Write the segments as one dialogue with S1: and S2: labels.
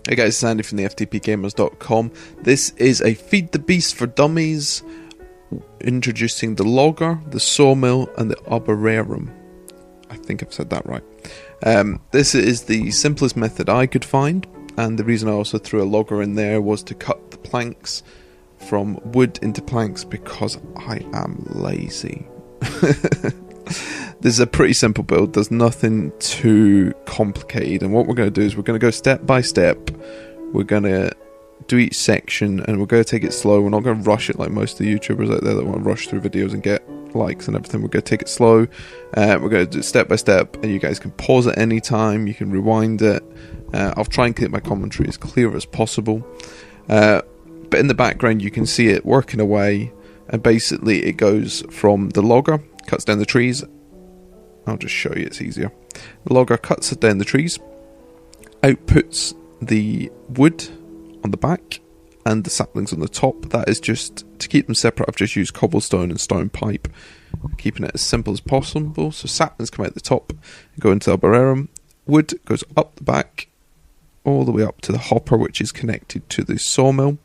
S1: Hey guys, it's Andy from the FTPgamers.com. This is a Feed the Beast for Dummies, introducing the logger, the sawmill, and the arboretum. I think I've said that right. This is the simplest method I could find, and the reason I also threw a logger in there was to cut the planks from wood into planks because I am lazy. This is a pretty simple build. There's nothing too complicated, and what we're going to do is we're going to go step by step. We're going to do each section, and we're going to take it slow. We're not going to rush it like most of the YouTubers out there that want to rush through videos and get likes and everything. We're going to take it slow. We're going to do it step by step, and you guys can pause at any time. You can rewind it. I'll try and keep my commentary as clear as possible. But in the background, you can see it working away, and basically it goes from the logger, cuts down the trees. I'll just show you, it's easier. The logger cuts down the trees, outputs the wood on the back and the saplings on the top. That is just to keep them separate. I've just used cobblestone and stone pipe, keeping it as simple as possible. So saplings come out the top and go into the arboretum. Wood goes up the back all the way up to the hopper, which is connected to the sawmill.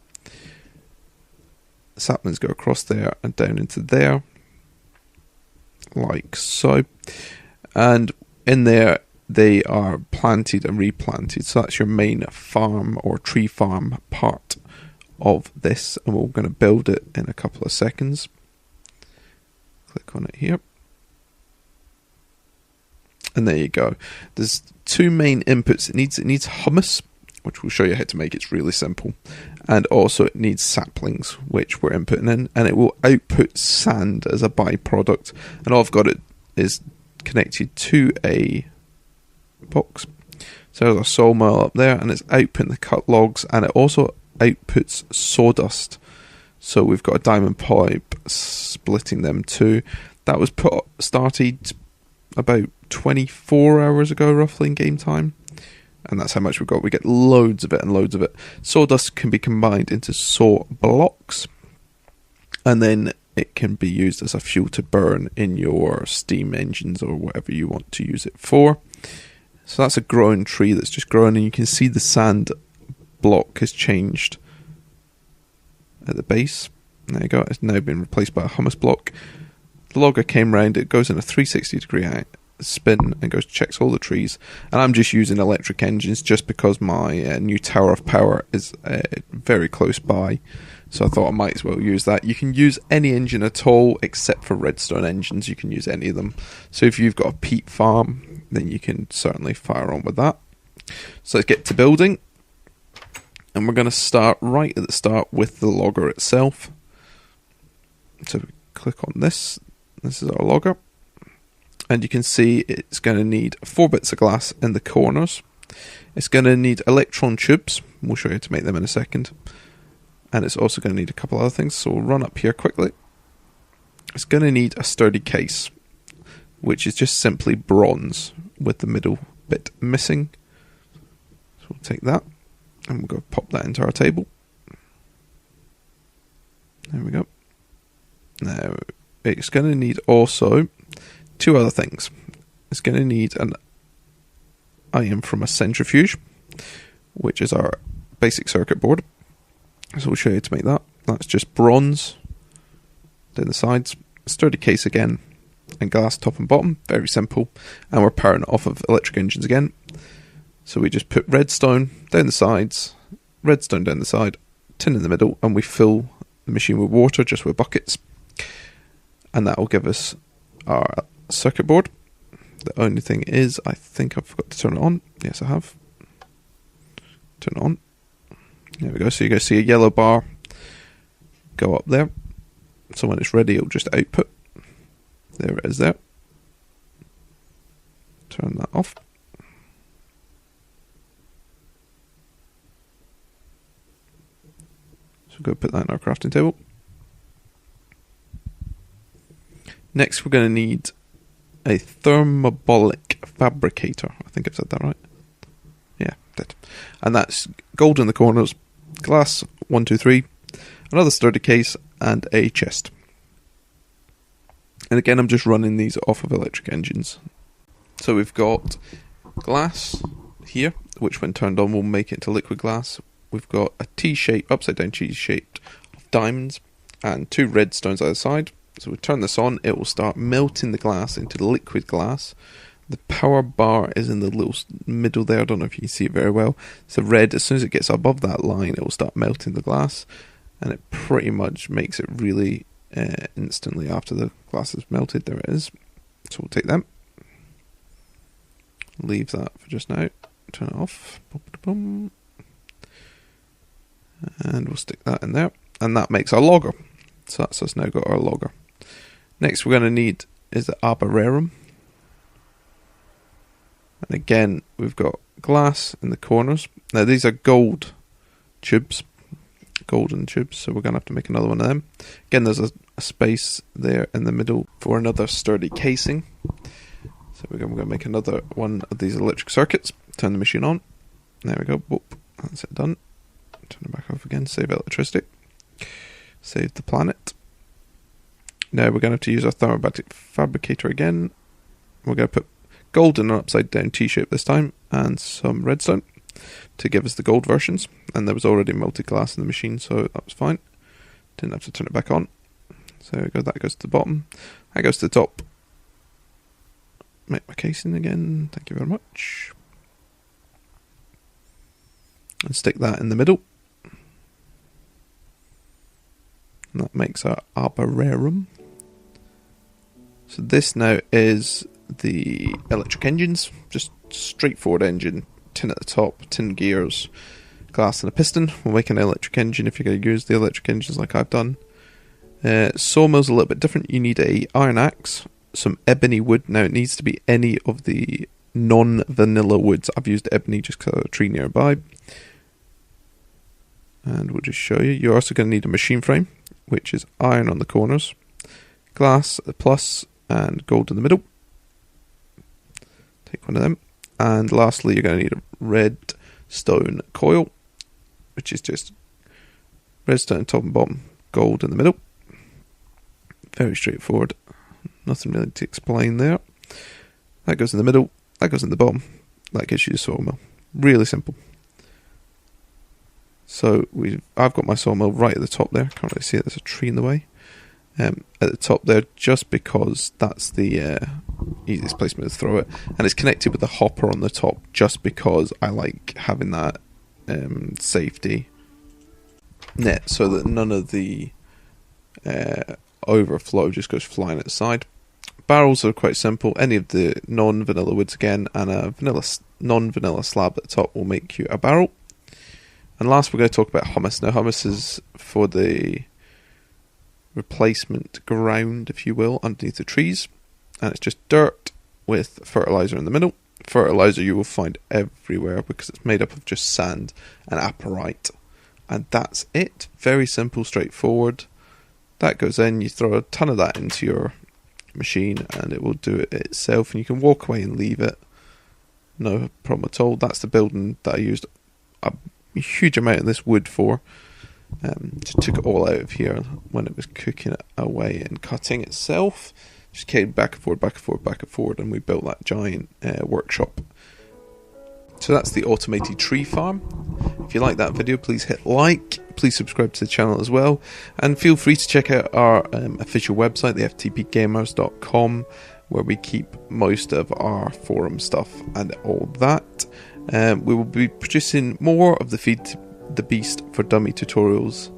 S1: The saplings go across there and down into there, like so, and in there they are planted and replanted. So that's your main farm or tree farm part of this, and we're going to build it in a couple of seconds. Click on it here, and there you go. There's two main inputs. It needs hummus, which we'll show you how to make. It's really simple. And also it needs saplings, which we're inputting in, and it will output sand as a byproduct. And all I've got it is connected to a box. So there's a sawmill up there, and it's outputting the cut logs, and it also outputs sawdust. So we've got a diamond pipe splitting them too. That was started about 24 hours ago, roughly, in game time. And that's how much we've got. We get loads of it and loads of it. Sawdust can be combined into saw blocks, and then it can be used as a fuel to burn in your steam engines or whatever you want to use it for. So that's a growing tree that's just growing, and you can see the sand block has changed at the base. There you go. It's now been replaced by a hummus block. The logger came round. It goes in a 360-degree spin and goes checks all the trees, and I'm just using electric engines just because my new tower of power is very close by, so I thought I might as well use that. You can use any engine at all except for redstone engines. You can use any of them. So if you've got a peat farm, then you can certainly fire on with that. So let's get to building, and we're going to start right at the start with the logger itself. So we click on this. This is our logger. And you can see it's going to need 4 bits of glass in the corners. It's going to need electron tubes. We'll show you how to make them in a second. And it's also going to need a couple other things. So we'll run up here quickly. It's going to need a sturdy case, which is just simply bronze with the middle bit missing. So we'll take that and we'll go pop that into our table. There we go. Now it's going to need also 2 other things. It's going to need an iron from a centrifuge, which is our basic circuit board. So we'll show you how to make that. That's just bronze down the sides, sturdy case again, and glass top and bottom. Very simple. And we're powering it off of electric engines again. So we just put redstone down the sides, redstone down the side, tin in the middle, and we fill the machine with water, just with buckets. And that will give us our circuit board. The only thing is, I think I forgot to turn it on. Yes, I have. Turn it on. There we go. So you're going to see a yellow bar go up there. So when it's ready, it'll just output. There it is there. Turn that off. So go put that in our crafting table. Next, we're going to need a thermobolic fabricator. I think I've said that right. Yeah, did. And that's gold in the corners, glass 1, 2, 3, another sturdy case, and a chest. And again, I'm just running these off of electric engines. So we've got glass here, which when turned on will make it into liquid glass. We've got a T-shape, upside down T-shaped of diamonds and 2 redstones either side. So we turn this on, it will start melting the glass into liquid glass. The power bar is in the little middle there. I don't know if you can see it very well. So red, as soon as it gets above that line, it will start melting the glass, and it pretty much makes it really instantly after the glass is melted. There it is. So we'll take them, leave that for just now, turn it off, and we'll stick that in there, and that makes our logger. So that's us now got our logger. Next we're going to need is the arbararum. And again, we've got glass in the corners. Now these are gold tubes, golden tubes, so we're going to have to make another one of them. Again, there's a space there in the middle for another sturdy casing. So we're going to make another one of these electric circuits. Turn the machine on. There we go. Whoop. That's it done. Turn it back off again. Save electricity. Save the planet. Now we're going to have to use our thermobatic fabricator again. We're going to put gold in an upside down T-shape this time, and some redstone to give us the gold versions. And there was already melted glass in the machine, so that was fine. Didn't have to turn it back on. So there we go, that goes to the bottom. That goes to the top. Make my casing again, thank you very much. And stick that in the middle. And that makes our arbararum. So this now is the electric engines, just straightforward engine, tin at the top, tin gears, glass and a piston. We'll make an electric engine if you're going to use the electric engines like I've done. Sawmill's a little bit different. You need a iron axe, some ebony wood. Now it needs to be any of the non-vanilla woods. I've used ebony just because I have a tree nearby. And we'll just show you. You're also going to need a machine frame, which is iron on the corners, glass at the plus, and gold in the middle. Take one of them. And lastly, you're going to need a redstone coil, which is just redstone top and bottom, gold in the middle. Very straightforward. Nothing really to explain there. That goes in the middle, that goes in the bottom. That gives you the sawmill. Really simple. So I've got my sawmill right at the top there. Can't really see it, there's a tree in the way. At the top there, just because that's the easiest placement to throw it, and it's connected with the hopper on the top just because I like having that safety net so that none of the overflow just goes flying at the side. Barrels are quite simple. Any of the non-vanilla woods again, and a non-vanilla slab at the top will make you a barrel. And last we're going to talk about humus. Now humus is for the replacement ground, if you will, underneath the trees, and it's just dirt with fertilizer in the middle. Fertilizer you will find everywhere because it's made up of just sand and apparite, and that's it. Very simple, straightforward. That goes in, you throw a ton of that into your machine and it will do it itself, and you can walk away and leave it, no problem at all. That's the building that I used a huge amount of this wood for. Just took it all out of here when it was cooking it away and cutting itself. Just came back and forward, back and forward, back and forward, and we built that giant workshop. So that's the automated tree farm. If you like that video, please hit like, please subscribe to the channel as well, and feel free to check out our official website, the ftpgamers.com, where we keep most of our forum stuff and all that. We will be producing more of the Feed the Beast for Dummy tutorials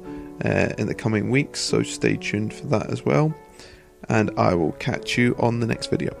S1: in the coming weeks, so stay tuned for that as well, and I will catch you on the next video.